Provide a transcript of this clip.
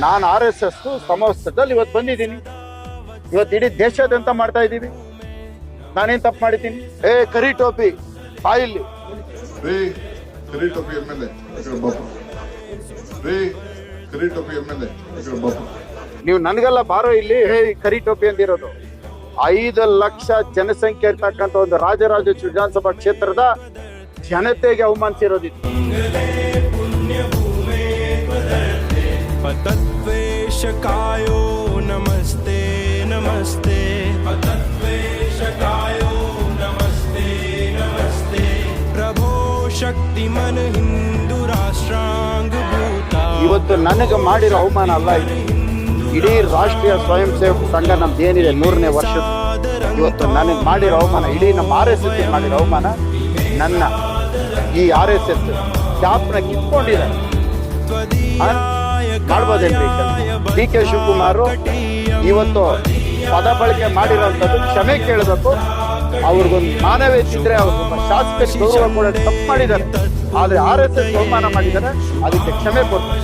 ನಾನು RSS ಸಮವಸ್ತ್ರದಲ್ಲಿ ಇವತ್ತು ಬಂದಿದ್ದೀನಿ. ಇವತ್ತು ಇಡೀ ದೇಶಾದ್ಯಂತ ಮಾಡ್ತಾ ಇದ್ದೀವಿ. ನಾನೇನ್ ತಪ್ಪು ಮಾಡಿದ್ದೀನಿ? ಕರಿ ಟೋಪಿ ಬಾಯಿಲ್ಲಿ ಕರಿ ಟೋಪಿ ಎಮ್ಎಲ್ಎ ಕರಿ ಟೋಪಿ ಎಮ್ಎಲ್ಎ ನೀವು ನನಗೆಲ್ಲ ಬಾರೋ ಇಲ್ಲಿ ಕರಿ ಟೋಪಿ ಅಂದಿರೋದು. 5 ಲಕ್ಷ ಜನಸಂಖ್ಯೆ ಇರ್ತಕ್ಕಂಥ ಒಂದು ರಾಜರಾಜೇಶ್ವರಿ ವಿಧಾನಸಭಾ ಕ್ಷೇತ್ರದ ಜನತೆಗೆ ಅವಮಾನಿಸಿರೋದಿತ್ತು. ಪತತ್ವೇಷಕಾಯೋ ನಮಸ್ತೆ ನಮಸ್ತೆ ಪತತ್ವೇಷಕಾಯೋ ನಮಸ್ತೆ ನಮಸ್ತೆ ಪ್ರಭೋ ಶಕ್ತಿಮನ್ ಹಿಂದೂ ರಾಷ್ಟ್ರಾಂಗ ಭೂತ. ಇವತ್ತು ನನಗೆ ಮಾಡಿರೋ ಅವಮಾನ ಅಲ್ಲ ಇದು. ಇಡೀ ರಾಷ್ಟ್ರೀಯ ಸ್ವಯಂ ಸೇವಕ ಸಂಘ ನಮ್ದು ಏನಿದೆ 100ನೇ ವರ್ಷದ, ಇವತ್ತು ನನಗೆ ಮಾಡಿರೋ ಅವಮಾನ, ಇಡೀ ನಮ್ಮ RSS ಮಾಡಿರೋ ಅವಮಾನ. ನನ್ನ ಈ RSS ಕ್ಯಾಪ್ನ ಕಿತ್ಕೊಂಡಿದ್ದಾರೆ. ಮಾಡ್ಬೋದೇನ್ರಿ? DK ಶಿವಕುಮಾರ್ ಇವತ್ತು ಪದ ಬಳಕೆ ಮಾಡಿರೋಂಥದ್ದು ಕ್ಷಮೆ ಕೇಳಬೇಕು. ಅವ್ರಿಗೊಂದು ಮಾನವೀಯತೆ ಇದ್ರೆ ಅವ್ರಿಗೊಬ್ಬ ಶಾಸಕರಿಗೆ ಗೌರವ ಕೊಡೋದು ತಪ್ಪು ಮಾಡಿದ್ದಾರೆ. ಆದ್ರೆ RSS ಅವಮಾನ ಮಾಡಿದ್ದಾರೆ, ಅದಕ್ಕೆ ಕ್ಷಮೆ ಕೊಡ್ತಾರೆ.